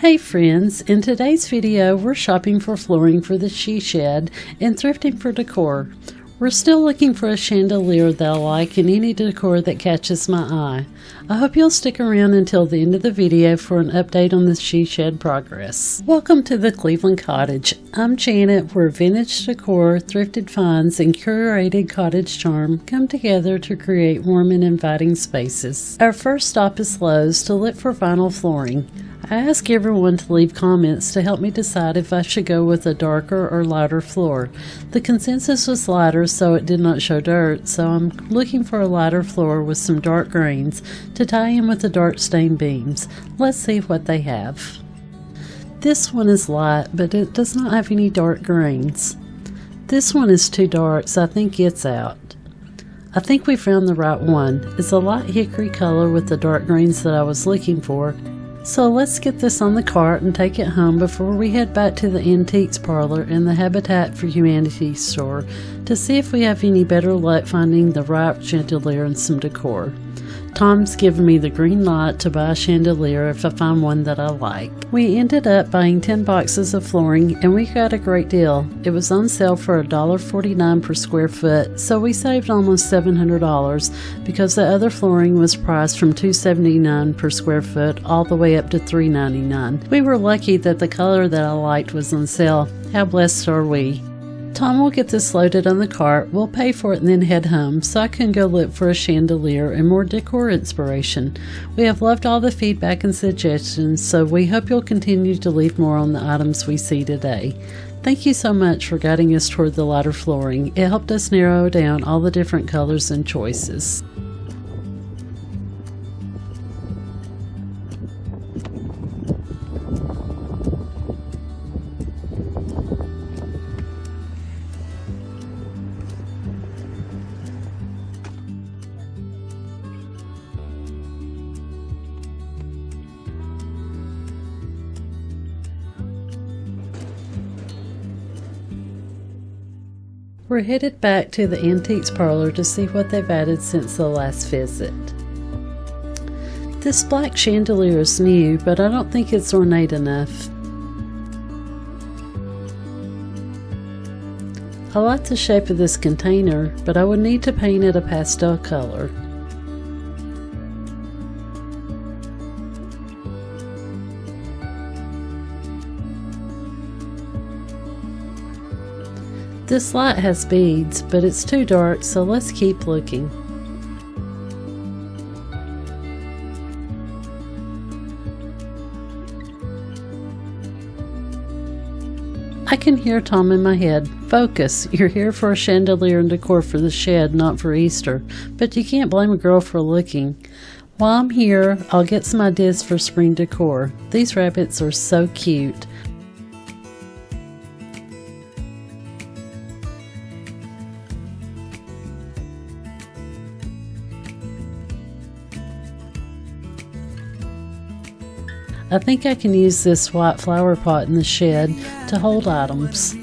Hey friends, in today's video we're shopping for flooring for the she shed and thrifting for decor. We're still looking for a chandelier that I like and any decor that catches my eye. I hope you'll stick around until the end of the video for an update on the she shed progress. Welcome to the Cleveland Cottage. I'm Janet, where vintage decor, thrifted finds, and curated cottage charm come together to create warm and inviting spaces. Our first stop is Lowe's to look for vinyl flooring. I ask everyone to leave comments to help me decide if I should go with a darker or lighter floor. The consensus was lighter, so it did not show dirt, so I'm looking for a lighter floor with some dark grains to tie in with the dark stained beams. Let's see what they have. This one is light, but it does not have any dark grains. This one is too dark, so I think it's out. I think we found the right one. It's a light hickory color with the dark grains that I was looking for. So let's get this on the cart and take it home before we head back to the Antiques Parlor and the Habitat for Humanity store to see if we have any better luck finding the right chandelier and some decor. Tom's given me the green light to buy a chandelier if I find one that I like. We ended up buying 10 boxes of flooring and we got a great deal. It was on sale for $1.49 per square foot, so we saved almost $700 because the other flooring was priced from $279 per square foot all the way up to $399. We were lucky that the color that I liked was on sale. How blessed are we? Tom will get this loaded on the cart, we'll pay for it and then head home so I can go look for a chandelier and more decor inspiration. We have loved all the feedback and suggestions, so we hope you'll continue to leave more on the items we see today. Thank you so much for guiding us toward the lighter flooring. It helped us narrow down all the different colors and choices. We're headed back to the Antiques Parlor to see what they've added since the last visit. This black chandelier is new, but I don't think it's ornate enough. I like the shape of this container, but I would need to paint it a pastel color. This light has beads, but it's too dark, so let's keep looking. I can hear Tom in my head. Focus, you're here for a chandelier and decor for the shed, not for Easter. But you can't blame a girl for looking. While I'm here, I'll get some ideas for spring decor. These rabbits are so cute. I think I can use this white flower pot in the shed to hold items.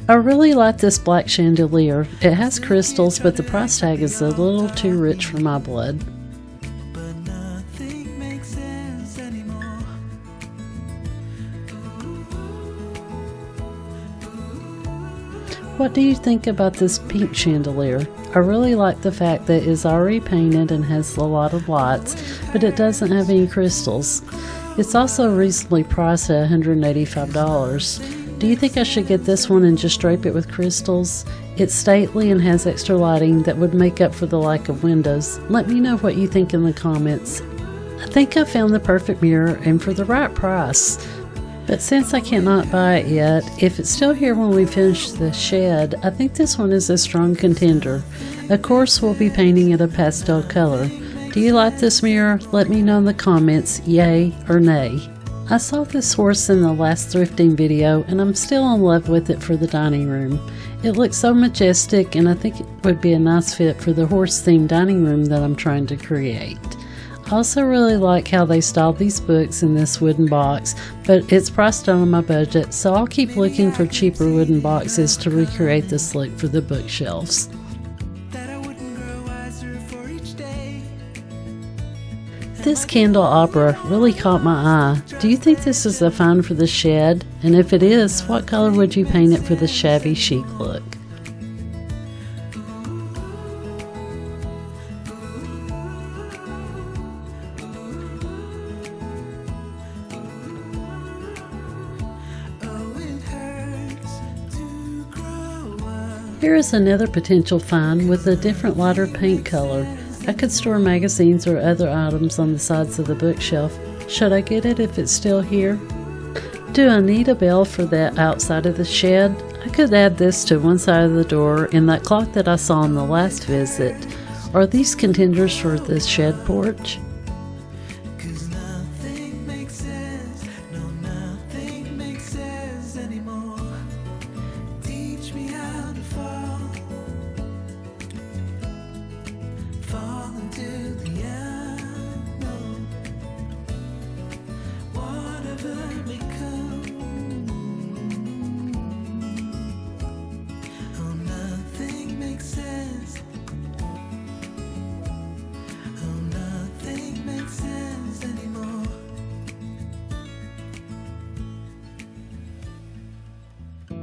I really like this black chandelier. It has crystals, but the price tag is a little too rich for my blood. What do you think about this pink chandelier? I really like the fact that it's already painted and has a lot of lights, but it doesn't have any crystals. It's also reasonably priced at $185. Do you think I should get this one and just drape it with crystals? It's stately and has extra lighting that would make up for the lack of windows. Let me know what you think in the comments. I think I found the perfect mirror and for the right price. But since I cannot buy it yet, if it's still here when we finish the shed, I think this one is a strong contender. Of course, we'll be painting it a pastel color. Do you like this mirror? Let me know in the comments, yay or nay. I saw this horse in the last thrifting video and I'm still in love with it for the dining room. It looks so majestic and I think it would be a nice fit for the horse themed dining room that I'm trying to create. I also really like how they styled these books in this wooden box, but it's priced out of my budget, so I'll keep looking for cheaper wooden boxes to recreate this look for the bookshelves. This candelabra really caught my eye. Do you think this is a find for the shed? And if it is, what color would you paint it for the shabby chic look? Here is another potential find with a different lighter paint color. I could store magazines or other items on the sides of the bookshelf. Should I get it if it's still here? Do I need a bell for that outside of the shed? I could add this to one side of the door and that clock that I saw on the last visit. Are these contenders for the shed porch?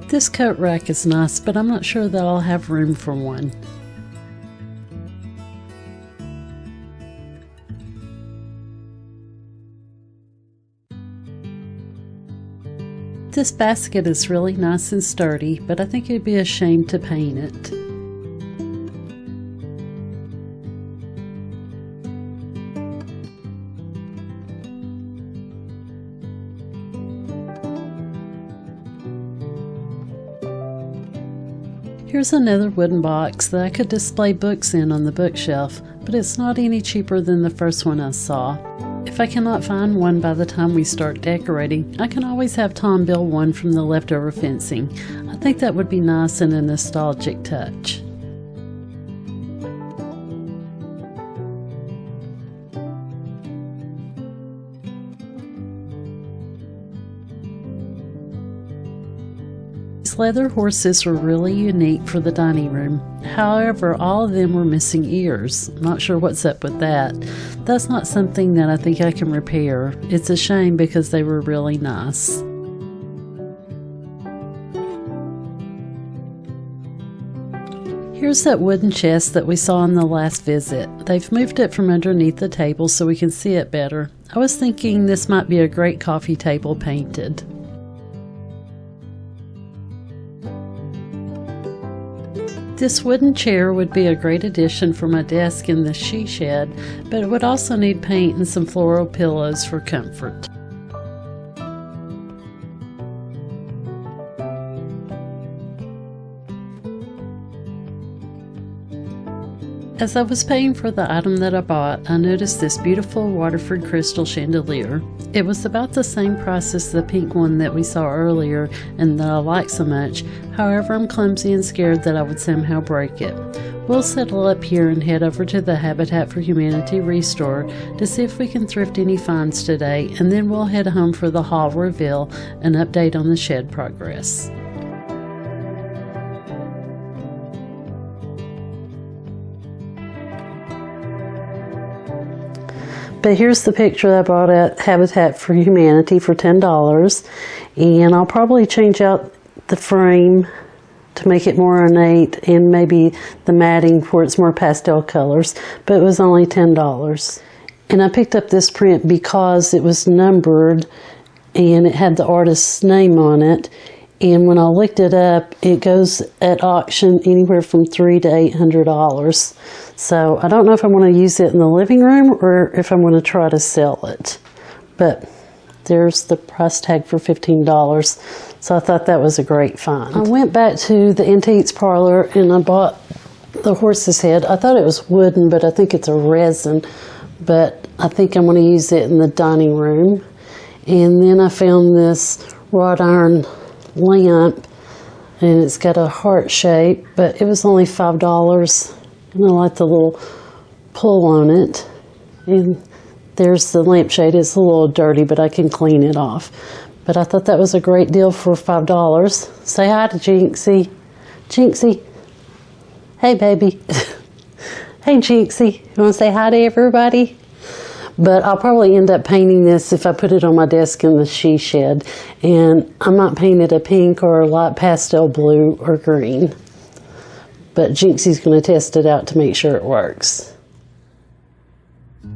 This coat rack is nice, but I'm not sure that I'll have room for one. This basket is really nice and sturdy, but I think it'd be a shame to paint it. Here's another wooden box that I could display books in on the bookshelf, but it's not any cheaper than the first one I saw. If I cannot find one by the time we start decorating, I can always have Tom build one from the leftover fencing. I think that would be nice and a nostalgic touch. These leather horses were really unique for the dining room. However, all of them were missing ears. Not sure what's up with that. That's not something that I think I can repair. It's a shame because they were really nice. Here's that wooden chest that we saw in the last visit. They've moved it from underneath the table so we can see it better. I was thinking this might be a great coffee table painted. This wooden chair would be a great addition for my desk in the she shed, but it would also need paint and some floral pillows for comfort. As I was paying for the item that I bought, I noticed this beautiful Waterford crystal chandelier. It was about the same price as the pink one that we saw earlier and that I like so much. However, I'm clumsy and scared that I would somehow break it. We'll settle up here and head over to the Habitat for Humanity Restore to see if we can thrift any finds today, and then we'll head home for the haul reveal and update on the shed progress. But here's the picture I bought at Habitat for Humanity for $10, and I'll probably change out the frame to make it more ornate and maybe the matting for its more pastel colors, but it was only $10. And I picked up this print because it was numbered and it had the artist's name on it, and when I looked it up, it goes at auction anywhere from $300 to $800. So I don't know if I want to use it in the living room or if I'm going to try to sell it. But there's the price tag for $15. So I thought that was a great find. I went back to the Antiques Parlor and I bought the horse's head. I thought it was wooden, but I think it's a resin. But I think I'm going to use it in the dining room. And then I found this wrought iron lamp, and it's got a heart shape, but it was only $5. And I like the little pull on it. And there's the lampshade. It's a little dirty, but I can clean it off. But I thought that was a great deal for $5. Say hi to Jinxie. Jinxie. Hey, baby. Hey, Jinxie. You want to say hi to everybody? But I'll probably end up painting this if I put it on my desk in the she shed. And I might paint it a pink or a light pastel blue or green. But Jinxie's going to test it out to make sure it works.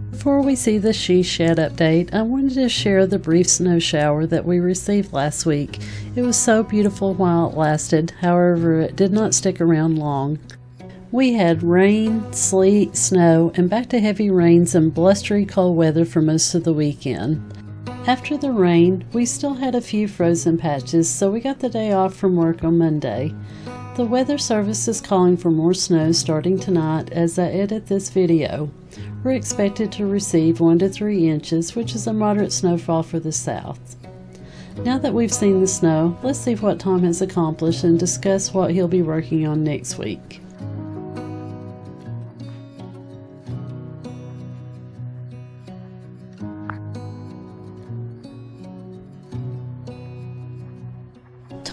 Before we see the she shed update, I wanted to share the brief snow shower that we received last week. It was so beautiful while it lasted, however it did not stick around long. We had rain, sleet, snow, and back to heavy rains and blustery cold weather for most of the weekend. After the rain, we still had a few frozen patches, so we got the day off from work on Monday. The weather service is calling for more snow starting tonight as I edit this video. We're expected to receive 1 to 3 inches, which is a moderate snowfall for the south. Now that we've seen the snow, let's see what Tom has accomplished and discuss what he'll be working on next week.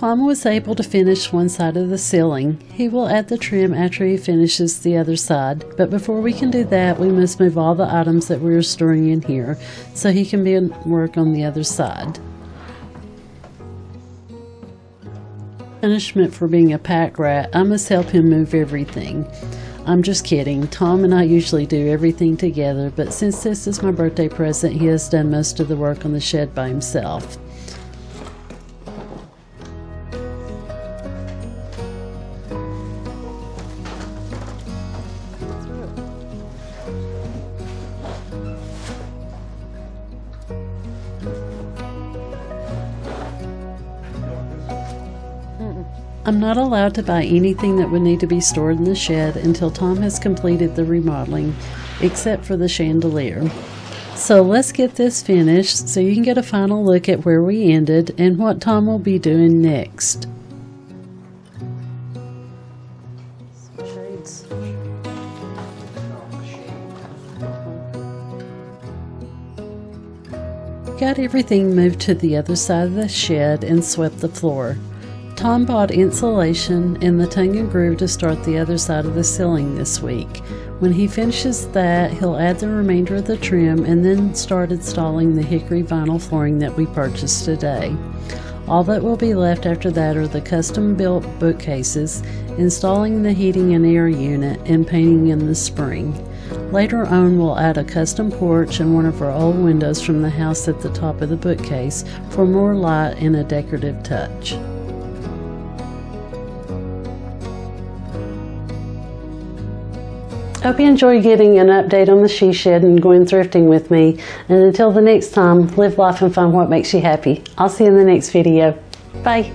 Tom was able to finish one side of the ceiling. He will add the trim after he finishes the other side, but before we can do that, we must move all the items that we are storing in here so he can be at work on the other side. Punishment for being a pack rat, I must help him move everything. I'm just kidding. Tom and I usually do everything together, but since this is my birthday present, he has done most of the work on the shed by himself. I'm not allowed to buy anything that would need to be stored in the shed until Tom has completed the remodeling, except for the chandelier. So let's get this finished so you can get a final look at where we ended and what Tom will be doing next. Got everything moved to the other side of the shed and swept the floor. Tom bought insulation and the tongue and groove to start the other side of the ceiling this week. When he finishes that, he'll add the remainder of the trim and then start installing the hickory vinyl flooring that we purchased today. All that will be left after that are the custom-built bookcases, installing the heating and air unit, and painting in the spring. Later on, we'll add a custom porch and one of our old windows from the house at the top of the bookcase for more light and a decorative touch. I hope you enjoy getting an update on the she shed and going thrifting with me. And until the next time, live life and find what makes you happy. I'll see you in the next video. Bye.